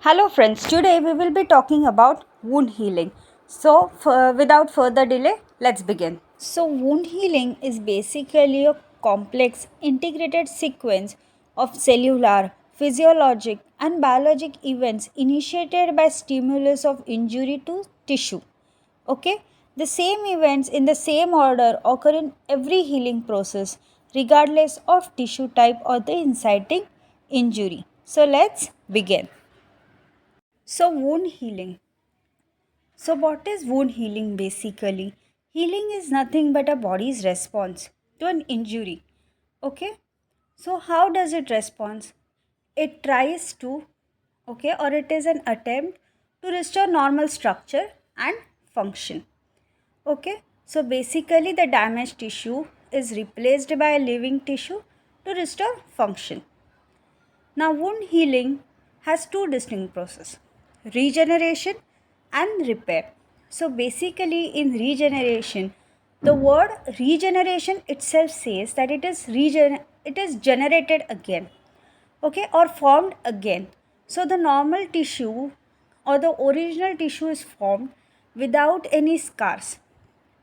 Hello friends, today we will be talking about wound healing. So without further delay, let's begin. So wound healing is basically a complex integrated sequence of cellular, physiologic and biologic events initiated by stimulus of injury to tissue. Okay? The same events in the same order occur in every healing process regardless of tissue type or the inciting injury. So let's begin. So, wound healing. So, what is wound healing basically? Healing is nothing but a body's response to an injury. Okay? So, how does it respond? It tries to, okay, or it is an attempt to restore normal structure and function. Okay? So, basically, the damaged tissue is replaced by a living tissue to restore function. Now, wound healing has two distinct processes, regeneration and repair. So, basically, in regeneration, the word regeneration itself says that it is generated again, okay, or formed again. So, the normal tissue or the original tissue is formed without any scars,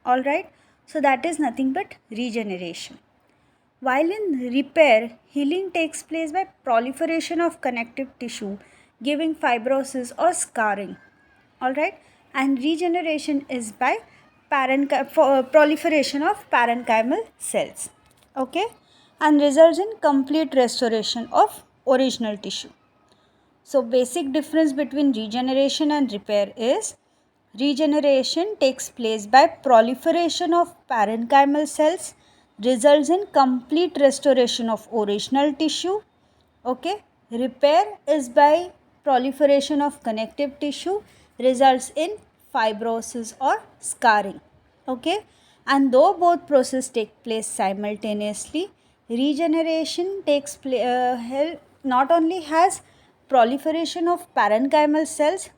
all right. So, that is nothing but regeneration. While in repair, healing takes place by proliferation of connective tissue, giving fibrosis or scarring. Alright? And regeneration is by proliferation of parenchymal cells. Okay? And results in complete restoration of original tissue. So, basic difference between regeneration and repair is regeneration takes place by proliferation of parenchymal cells, results in complete restoration of original tissue. Okay, repair is by proliferation of connective tissue, results in fibrosis or scarring. Okay, and though both processes take place simultaneously, regeneration takes not only has proliferation of parenchymal cells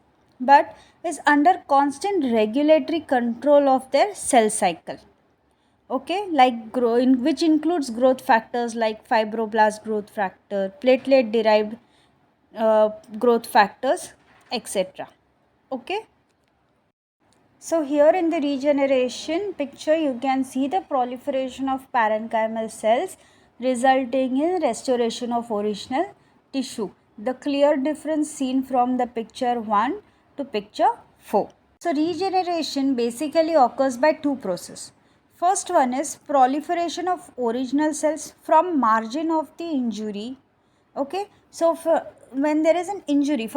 but is under constant regulatory control of their cell cycle. Okay, like growing, which includes growth factors like fibroblast growth factor, platelet derived growth factors, etc. Okay. So here in the regeneration picture, you can see the proliferation of parenchymal cells resulting in restoration of original tissue. The clear difference seen from the picture 1 to picture 4. So regeneration basically occurs by two processes. First one is proliferation of original cells from margin of the injury. Okay, so when there is an injury,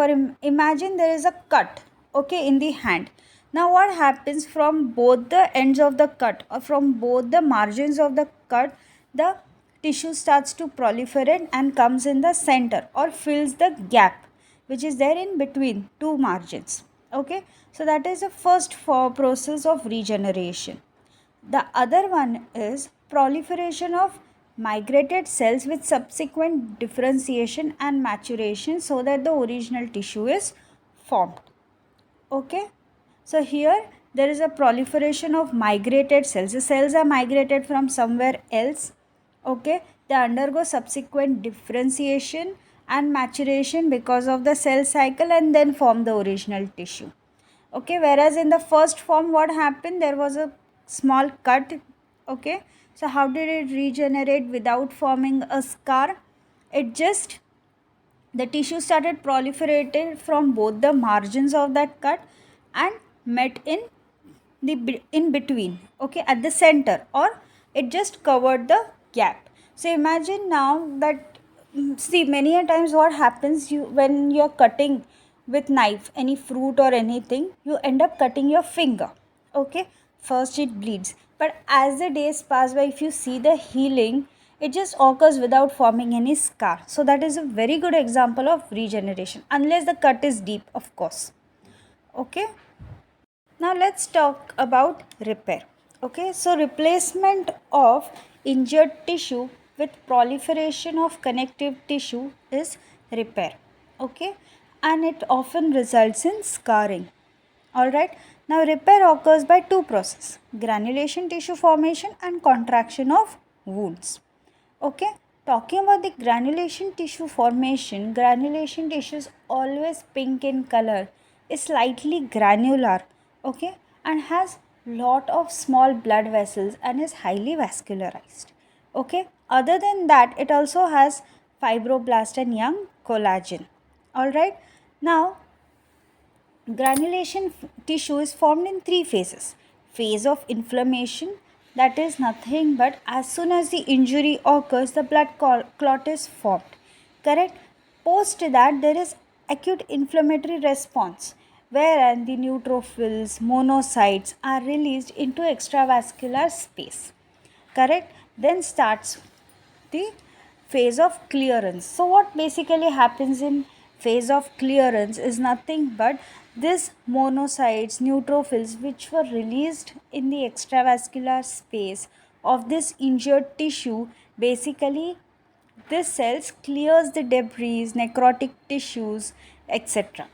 imagine there is a cut, okay, in the hand. Now what happens from both the ends of the cut or from both the margins of the cut, the tissue starts to proliferate and comes in the center or fills the gap which is there in between two margins. Okay, so that is the first process of regeneration. The other one is proliferation of migrated cells with subsequent differentiation and maturation so that the original tissue is formed. Okay, so here there is a proliferation of migrated cells. The cells are migrated from somewhere else. Okay, they undergo subsequent differentiation and maturation because of the cell cycle and then form the original tissue. Okay, whereas in the first form what happened, there was a small cut. Okay, so how did it regenerate without forming a scar? It just, the tissue started proliferating from both the margins of that cut and met in the in between, okay, at the center, or it just covered the gap. So imagine now that, see, many a times what happens, you when you're cutting with knife any fruit or anything, you end up cutting your finger. Okay, first it bleeds, but as the days pass by, if you see the healing, it just occurs without forming any scar. So that is a very good example of regeneration, unless the cut is deep, of course. Okay, now let's talk about repair. Okay, so replacement of injured tissue with proliferation of connective tissue is repair. Okay, and it often results in scarring. Alright, now repair occurs by two processes, granulation tissue formation and contraction of wounds. Okay, Talking about the granulation tissue formation, granulation tissue is always pink in color, is slightly granular, okay, and has lot of small blood vessels and is highly vascularized, okay. Other than that, it also has fibroblast and young collagen. All right. Now, granulation tissue is formed in three phases. Phase of inflammation, that is nothing but as soon as the injury occurs, the blood clot is formed. Correct? Post that, there is acute inflammatory response, wherein the neutrophils, monocytes are released into extravascular space. Correct? Then starts the phase of clearance. So what basically happens in phase of clearance is nothing but this monocytes, neutrophils, which were released in the extravascular space of this injured tissue, basically this cells clears the debris, necrotic tissues, etc.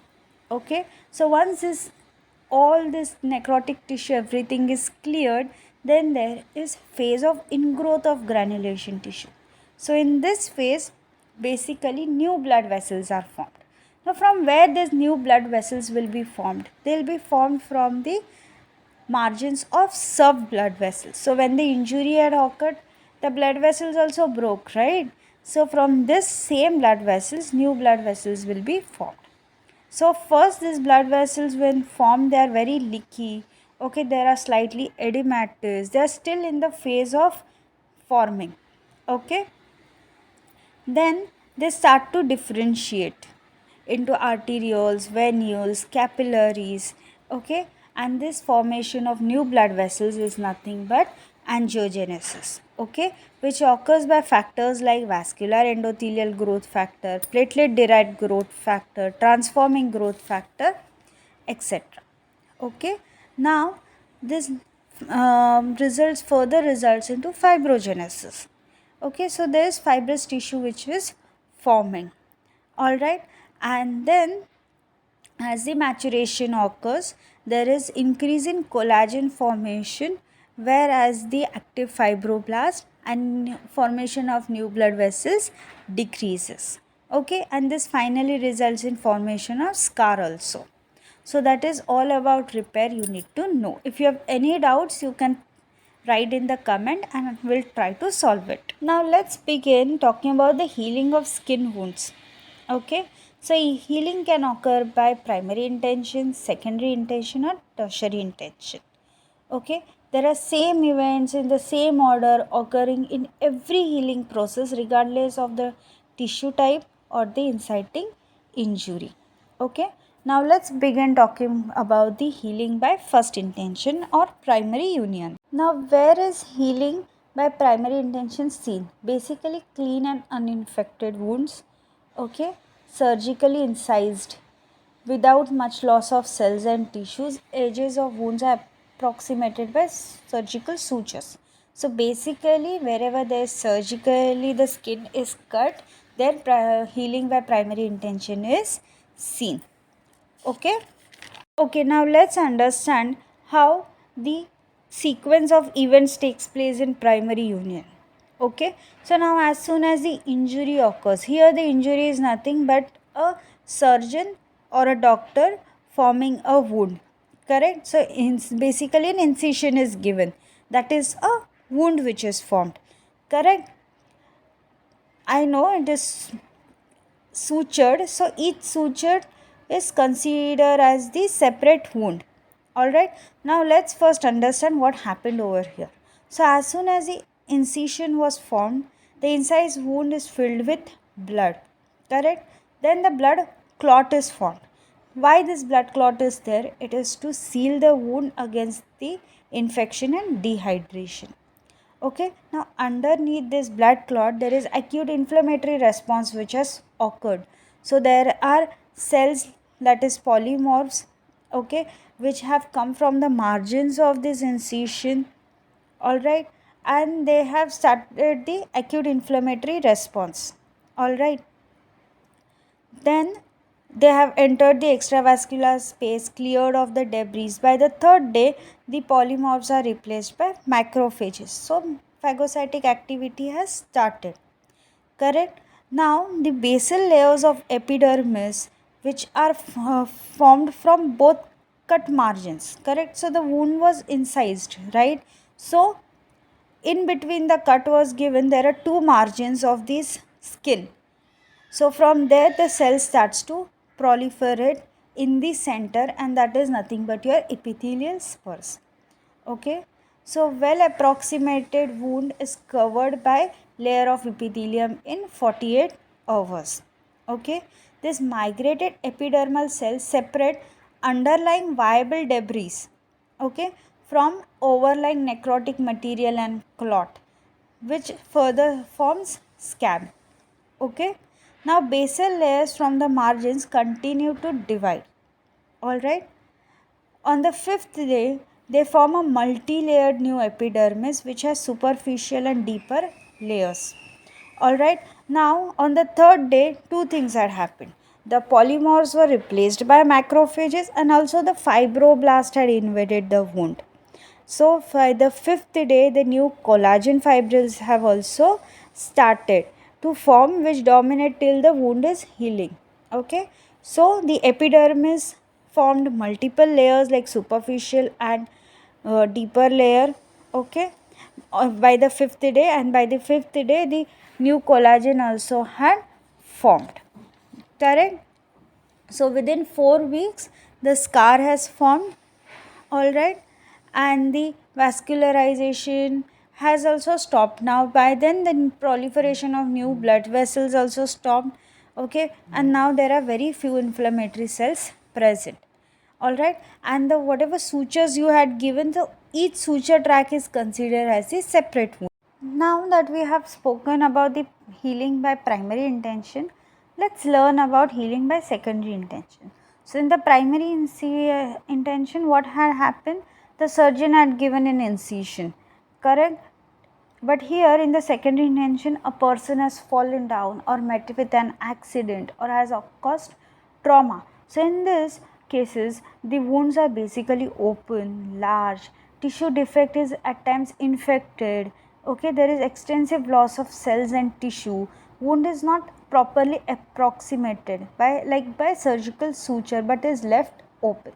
Okay, so once this all this necrotic tissue, everything is cleared, then there is phase of ingrowth of granulation tissue. So in this phase, basically new blood vessels are formed. Now from where these new blood vessels will be formed? They will be formed from the margins of served blood vessels. So when the injury had occurred, the blood vessels also broke, right? So from this same blood vessels, new blood vessels will be formed. So first, these blood vessels when formed, they are very leaky. Okay, there are slightly edematous. They are still in the phase of forming. Okay, then they start to differentiate into arterioles, venules, capillaries. Okay, and this formation of new blood vessels is nothing but angiogenesis. Okay, which occurs by factors like vascular endothelial growth factor, platelet derived growth factor, transforming growth factor, etc. Okay, now this results into fibrogenesis. Okay, so there is fibrous tissue which is forming. All right, and then as the maturation occurs, there is increase in collagen formation, whereas the active fibroblast and formation of new blood vessels decreases. Okay, and this finally results in formation of scar also. So that is all about repair you need to know. If you have any doubts, you can write in the comment and we'll try to solve it. Now let's begin talking about the healing of skin wounds. Okay, so healing can occur by primary intention, secondary intention, or tertiary intention. Okay, there are same events in the same order occurring in every healing process regardless of the tissue type or the inciting injury. Okay, now let's begin talking about the healing by first intention or primary union. Now where is healing by primary intention seen? Basically clean and uninfected wounds, okay, surgically incised without much loss of cells and tissues. Edges of wounds are approximated by surgical sutures. So basically wherever there is surgically the skin is cut, then healing by primary intention is seen. Okay. Okay, now let's understand how the sequence of events takes place in primary union. Okay, so now as soon as the injury occurs, here the injury is nothing but a surgeon or a doctor forming a wound. Correct? So basically an incision is given. That is a wound which is formed. Correct? I know it is sutured, so each suture is considered as the separate wound. All right, now let's first understand what happened over here. So as soon as the incision was formed, the incised wound is filled with blood. Correct? Then the blood clot is formed. Why this blood clot is there? It is to seal the wound against the infection and dehydration. Okay, now underneath this blood clot, there is acute inflammatory response which has occurred. So there are cells, that is polymorphs, okay, which have come from the margins of this incision. All right, and they have started the acute inflammatory response. All right, then they have entered the extravascular space, cleared of the debris. By the third day, the polymorphs are replaced by macrophages. So, phagocytic activity has started. correct? Now, the basal layers of epidermis, which are formed from both cut margins, correct? So, the wound was incised, right? So, in between the cut was given, there are two margins of this skin. So, from there, the cell starts to proliferate in the center, and that is nothing but your epithelial spurs. Okay, so well approximated wound is covered by layer of epithelium in 48 hours. Okay, this migrated epidermal cells separate underlying viable debris, okay, from overlying necrotic material and clot, which further forms scab. Okay, now basal layers from the margins continue to divide. All right, on the fifth day, they form a multi layered new epidermis which has superficial and deeper layers. Alright, now on the third day, two things had happened. The polymorphs were replaced by macrophages, and also the fibroblast had invaded the wound. So, by the fifth day, the new collagen fibrils have also started to form, which dominate till the wound is healing. Okay, so the epidermis formed multiple layers like superficial and deeper layer. Okay, by the fifth day, and by the fifth day, the new collagen also had formed. Correct. So within 4 weeks, the scar has formed, all right, and the vascularization has also stopped. Now by then the proliferation of new blood vessels also stopped, okay, and now there are very few inflammatory cells present, all right, and the whatever sutures you had given, so each suture track is considered as a separate wound. Now that we have spoken about the healing by primary intention, let's learn about healing by secondary intention. So, in the primary intention, what had happened? The surgeon had given an incision, correct? But here in the secondary intention, a person has fallen down or met with an accident or has caused trauma. So, in these cases, the wounds are basically open, large, tissue defect is at times infected. Okay, there is extensive loss of cells and tissue. Wound is not properly approximated by surgical suture, but is left open.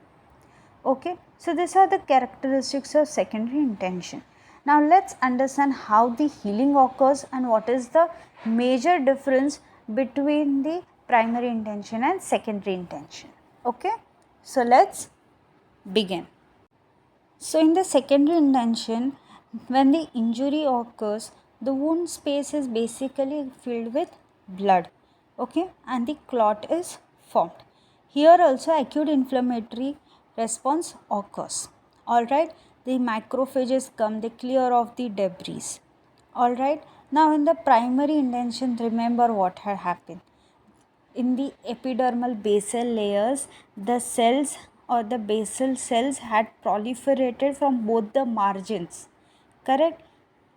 Okay, so these are the characteristics of secondary intention. Now let's understand how the healing occurs and what is the major difference between the primary intention and secondary intention. Okay, so let's begin. So in the secondary intention, when the injury occurs, the wound space is basically filled with blood, okay, and the clot is formed. Here also acute inflammatory response occurs. All right, the macrophages come, they clear off the debris. All right, now in the primary intention, remember what had happened. In the epidermal basal layers, the cells or the basal cells had proliferated from both the margins, correct,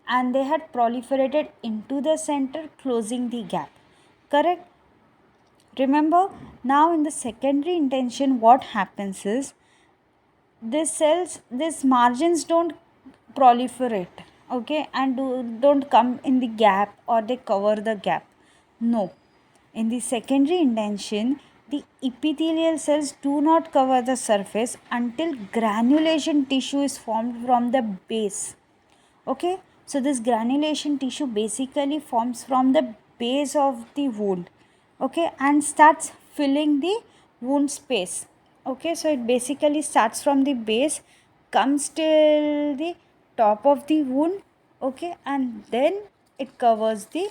and they had proliferated into the center, closing the gap, correct. Remember, now in the secondary intention, what happens is these margins don't proliferate, okay, and don't come in the gap or they cover the gap. No, in the secondary intention, the epithelial cells do not cover the surface until granulation tissue is formed from the base. Okay, so this granulation tissue basically forms from the base of the wound, okay, and starts filling the wound space. Okay, so it basically starts from the base, comes till the top of the wound, okay, and then it covers the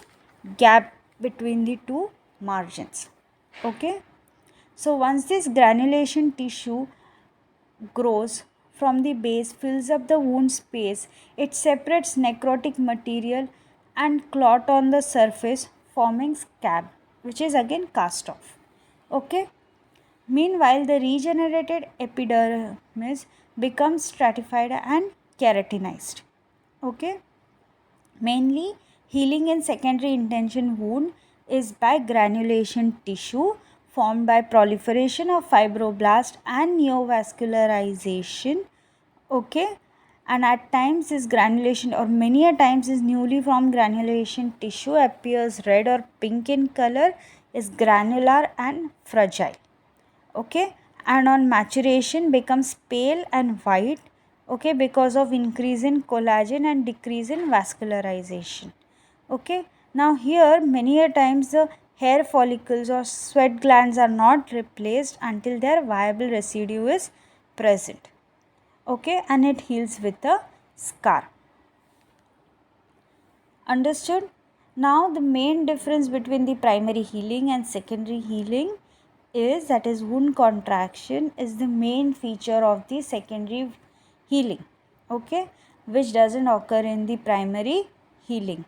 gap between the two margins. Okay, so once this granulation tissue grows from the base, fills up the wound space, it separates necrotic material and clot on the surface, forming scab, which is again cast off. Okay, meanwhile the regenerated epidermis becomes stratified and keratinized. Okay, mainly, healing in secondary intention wound is by granulation tissue formed by proliferation of fibroblast and neovascularization. Okay, and at times this granulation or many a times this newly formed granulation tissue appears red or pink in color, is granular and fragile. Okay, and on maturation becomes pale and white, okay, because of increase in collagen and decrease in vascularization. Okay, now here many a times the hair follicles or sweat glands are not replaced until their viable residue is present. Okay, and it heals with a scar. Understood? Now the main difference between the primary healing and secondary healing is that is wound contraction is the main feature of the secondary healing, okay, which doesn't occur in the primary healing.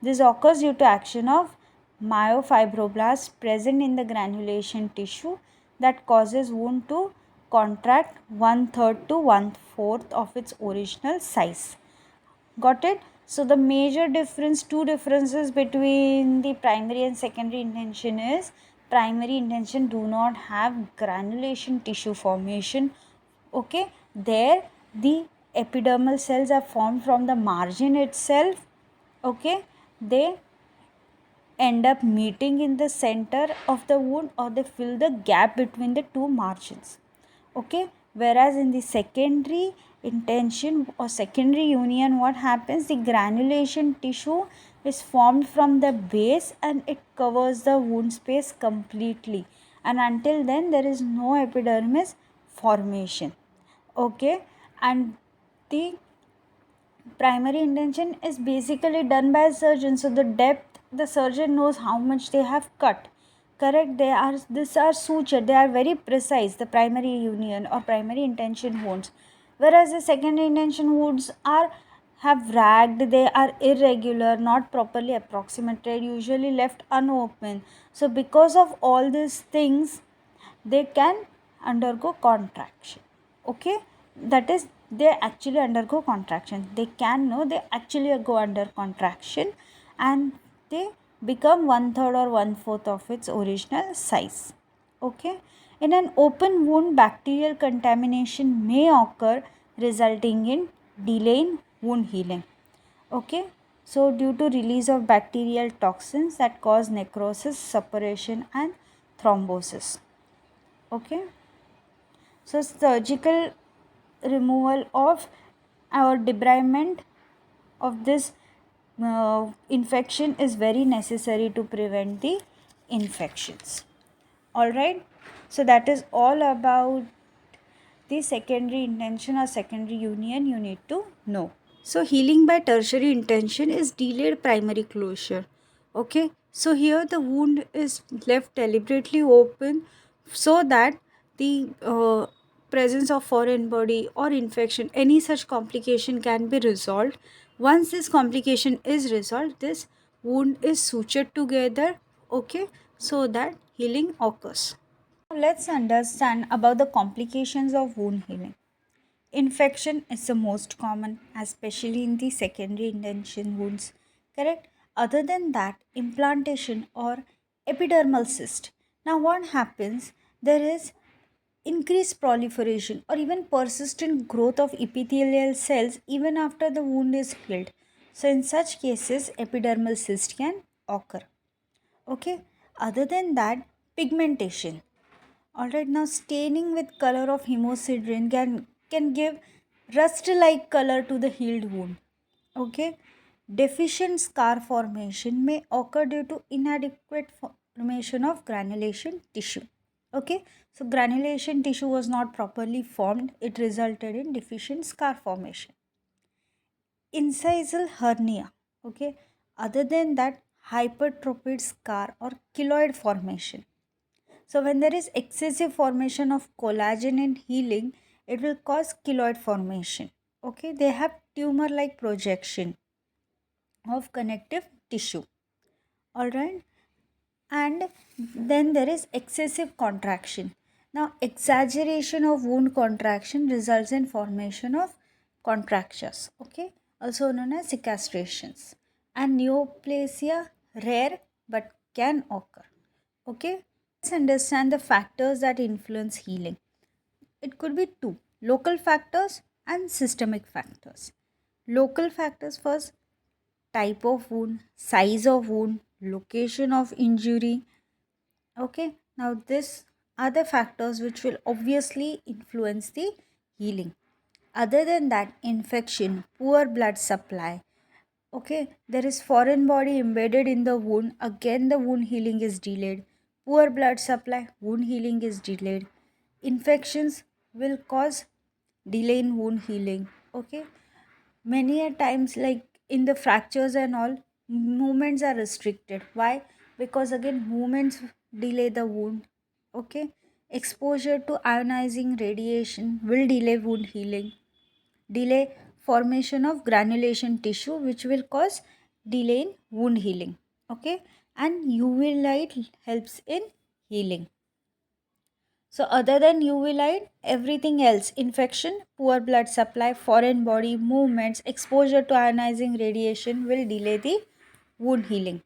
This occurs due to action of myofibroblasts present in the granulation tissue that causes wound to contract one third to one fourth of its original size. Got it? So the major difference, two differences between the primary and secondary intention is primary intention do not have granulation tissue formation. Okay, there the epidermal cells are formed from the margin itself. Okay, they end up meeting in the center of the wound or they fill the gap between the two margins. Okay, whereas in the secondary intention or secondary union, what happens, the granulation tissue is formed from the base and it covers the wound space completely, and until then there is no epidermis formation. Okay, and the primary intention is basically done by a surgeon, so the depth the surgeon knows how much they have cut. Correct, they are, these are suture, they are very precise, the primary union or primary intention wounds, whereas the secondary intention wounds are have ragged, they are irregular, not properly approximated, usually left unopened. So because of all these things they can undergo contraction. Okay, that is they actually undergo contraction, they can know they actually go under contraction and they become one third or one fourth of its original size. Okay, in an open wound bacterial contamination may occur resulting in delay in wound healing. Okay, so due to release of bacterial toxins that cause necrosis, suppuration and thrombosis. Okay, so surgical removal of or debridement of this infection is very necessary to prevent the infections. All right, so that is all about the secondary intention or secondary union you need to know. So healing by tertiary intention is delayed primary closure. Okay, so here the wound is left deliberately open so that the presence of foreign body or infection, any such complication can be resolved. Once this complication is resolved, this wound is sutured together. Okay, so that healing occurs. Let's understand about the complications of wound healing. Infection is the most common, especially in the secondary intention wounds. Correct? Other than that, implantation or epidermal cyst. Now, what happens? There is increased proliferation or even persistent growth of epithelial cells even after the wound is healed. So, in such cases, epidermal cyst can occur. Okay. Other than that, pigmentation. Alright, now staining with color of hemosiderin can give rust-like color to the healed wound. Okay, deficient scar formation may occur due to inadequate formation of granulation tissue. Okay, so granulation tissue was not properly formed; it resulted in deficient scar formation. Incisal hernia. Okay, other than that, hypertrophied scar or keloid formation. So when there is excessive formation of collagen in healing, it will cause keloid formation. Okay, they have tumor like projection of connective tissue. All right, and then there is excessive contraction. Now, exaggeration of wound contraction results in formation of contractures. Okay, also known as cicatrizations. And neoplasia, rare but can occur. Okay, let's understand the factors that influence healing. It could be two: local factors and systemic factors. Local factors first: type of wound, size of wound, location of injury. Okay, now this are the factors which will obviously influence the healing. Other than that, infection, poor blood supply. Okay, there is foreign body embedded in the wound. Again, the wound healing is delayed. Poor blood supply, wound healing is delayed. Infections will cause delay in wound healing. Okay, many a times, like in the fractures and all, movements are restricted. Why? Because again, movements delay the wound. Okay, exposure to ionizing radiation will delay wound healing, delay formation of granulation tissue, which will cause delay in wound healing. Okay, and UV light helps in healing. So other than UV light, everything else: infection, poor blood supply, foreign body movements, exposure to ionizing radiation will delay the wound healing.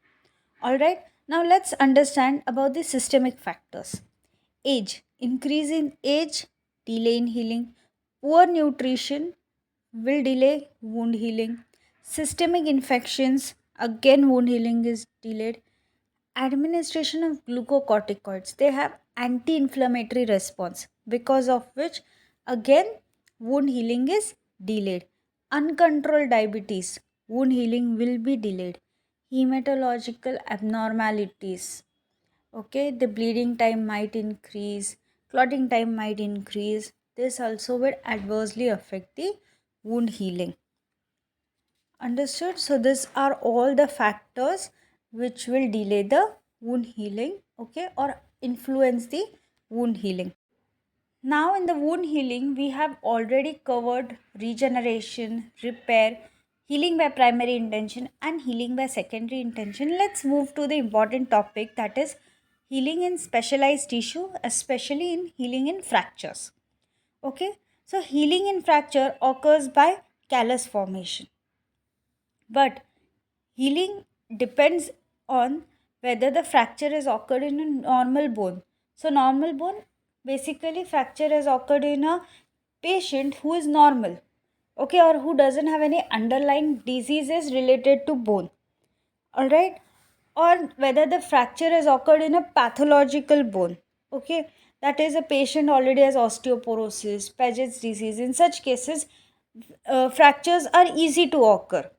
All right, now let's understand about the systemic factors. Age: increase in age, delay in healing. Poor nutrition will delay wound healing. Systemic infections, again, wound healing is delayed. Administration of glucocorticoids, they have anti-inflammatory response, because of which again wound healing is delayed. Uncontrolled diabetes, wound healing will be delayed. Hematological abnormalities, okay, the bleeding time might increase, clotting time might increase. This also will adversely affect the wound healing. Understood? So these are all the factors which will delay the wound healing, okay, or influence the wound healing. Now in the wound healing, we have already covered regeneration, repair, healing by primary intention and healing by secondary intention. Let's move to the important topic, that is healing in specialized tissue, especially in healing in fractures. Okay? So healing in fracture occurs by callus formation. But healing depends on whether the fracture has occurred in a normal bone. So, normal bone, basically, fracture has occurred in a patient who is normal, okay, or who doesn't have any underlying diseases related to bone, all right, or whether the fracture has occurred in a pathological bone, okay, that is, a patient already has osteoporosis, Paget's disease. In such cases, fractures are easy to occur.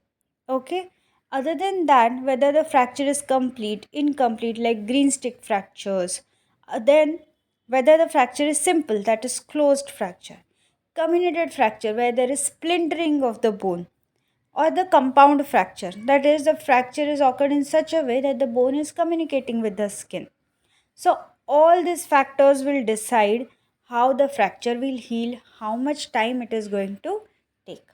Okay. Other than that, whether the fracture is complete, incomplete, like green stick fractures, then whether the fracture is simple, that is closed fracture, comminuted fracture, where there is splintering of the bone, or the compound fracture, that is, the fracture is occurred in such a way that the bone is communicating with the skin. So, all these factors will decide how the fracture will heal, how much time it is going to take.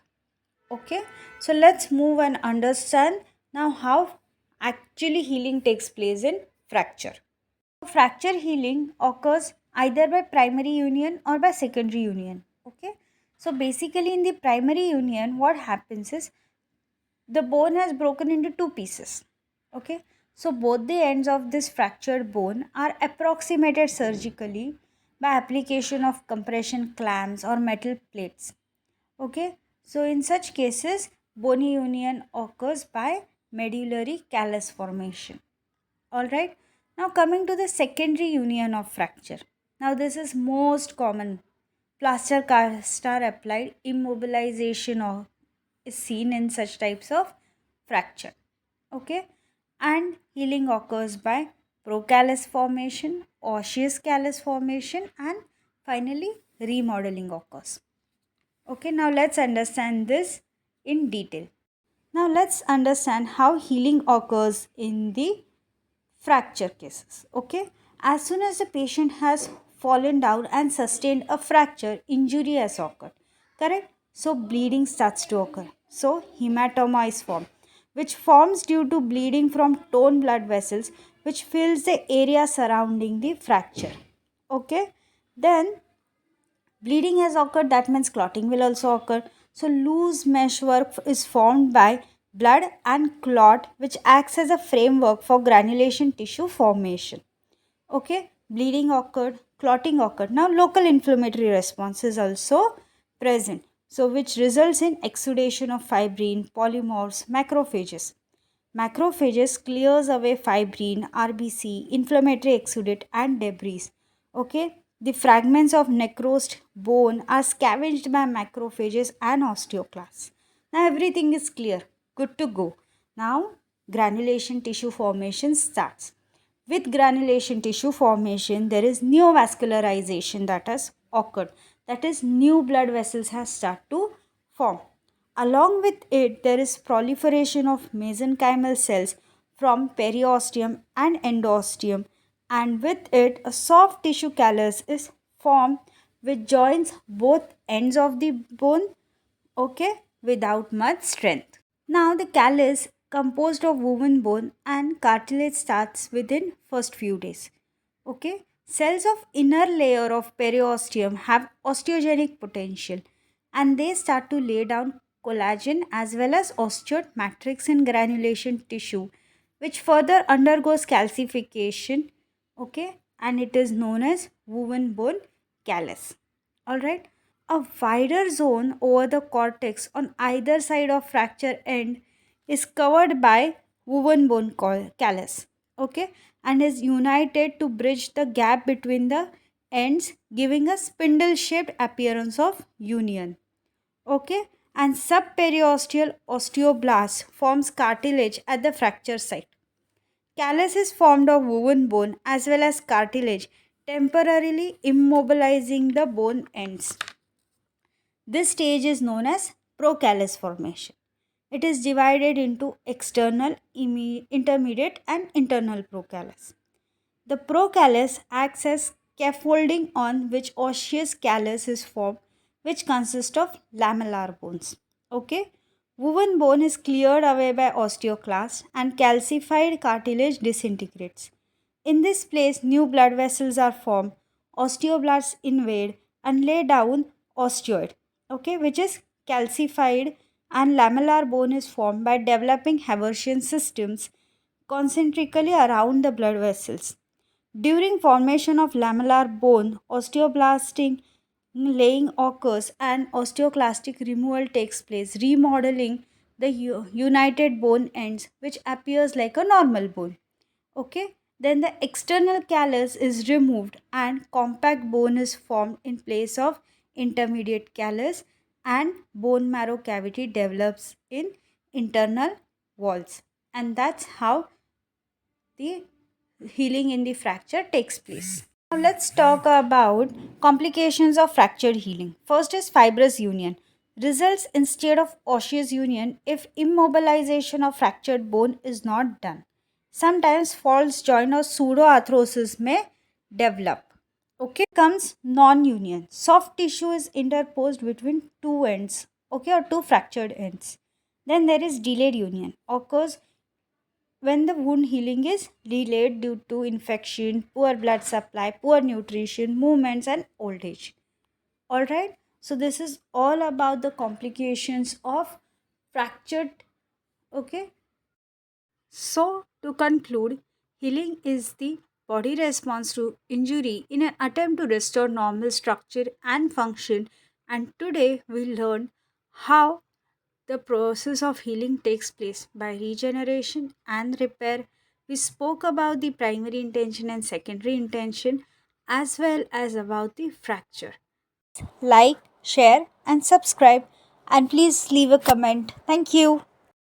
Okay, so let's move and understand now how actually healing takes place in fracture. Fracture healing occurs either by primary union or by secondary union. Okay, so basically, in the primary union, what happens is the bone has broken into two pieces. Okay, so both the ends of this fractured bone are approximated surgically by application of compression clamps or metal plates. Okay, so in such cases, bony union occurs by medullary callus formation. All right, now coming to the secondary union of fracture. Now, this is most common. Plaster cast are applied, immobilization is seen in such types of fracture. Okay, and healing occurs by procallus formation, osseous callus formation, and finally remodeling occurs. Okay, now let's understand this in detail. Now let's understand how healing occurs in the fracture cases. Okay, as soon as the patient has fallen down and sustained a fracture, injury has occurred. Correct? So bleeding starts to occur. So hematoma is formed, which forms due to bleeding from torn blood vessels, which fills the area surrounding the fracture. Okay, then bleeding has occurred, that means clotting will also occur. So loose meshwork is formed by blood and clot, which acts as a framework for granulation tissue formation. Okay, bleeding occurred, clotting occurred. Now local inflammatory response is also present. so which results in exudation of fibrin, polymorphs, macrophages. Macrophages clears away fibrin, RBC, inflammatory exudate and debris. Okay, the fragments of necrosed bone are scavenged by macrophages and osteoclasts. Now everything is clear, good to go. Now granulation tissue formation starts. With granulation tissue formation, there is neovascularization that has occurred. That is, new blood vessels have started to form. Along with it, there is proliferation of mesenchymal cells from periosteum and endosteum, and with it, a soft tissue callus is formed which joins both ends of the bone, okay, without much strength. Now the callus composed of woven bone and cartilage starts within first few days. Okay, cells of inner layer of periosteum have osteogenic potential and they start to lay down collagen as well as osteoid matrix in granulation tissue, which further undergoes calcification. Okay, and it is known as woven bone callus. All right, a wider zone over the cortex on either side of fracture end is covered by woven bone callus. Okay, and is united to bridge the gap between the ends, giving a spindle shaped appearance of union. Okay, and subperiosteal osteoblast forms cartilage at the fracture site. Callus is formed of woven bone as well as cartilage, temporarily immobilizing the bone ends. This stage is known as procallus formation. It is divided into external, intermediate, and internal procallus. The procallus acts as scaffolding on which osseous callus is formed, which consists of lamellar bones. Okay, woven bone is cleared away by osteoclast, and calcified cartilage disintegrates. In this place, new blood vessels are formed, osteoblasts invade and lay down osteoid, okay, which is calcified, and lamellar bone is formed by developing Haversian systems concentrically around the blood vessels. During formation of lamellar bone, osteoblastic laying occurs and osteoclastic removal takes place, remodeling the united bone ends, which appears like a normal bone. Okay, then the external callus is removed and compact bone is formed in place of intermediate callus, and bone marrow cavity develops in internal walls, and that's how the healing in the fracture takes place. Now let's talk about complications of fractured healing. First is fibrous union. Results instead of osseous union if immobilization of fractured bone is not done. Sometimes false joint or pseudoarthrosis may develop. Okay, comes non-union. Soft tissue is interposed between two ends, okay, or two fractured ends. Then there is delayed union. Occurs when the wound healing is delayed due to infection, poor blood supply, poor nutrition, movements, and old age. All right, so this is all about the complications of fractured. Okay, so to conclude, healing is the body response to injury in an attempt to restore normal structure and function. And today we learned how the process of healing takes place by regeneration and repair. We spoke about the primary intention and secondary intention as well as about the fracture. Like, share, and subscribe, and please leave a comment. Thank you.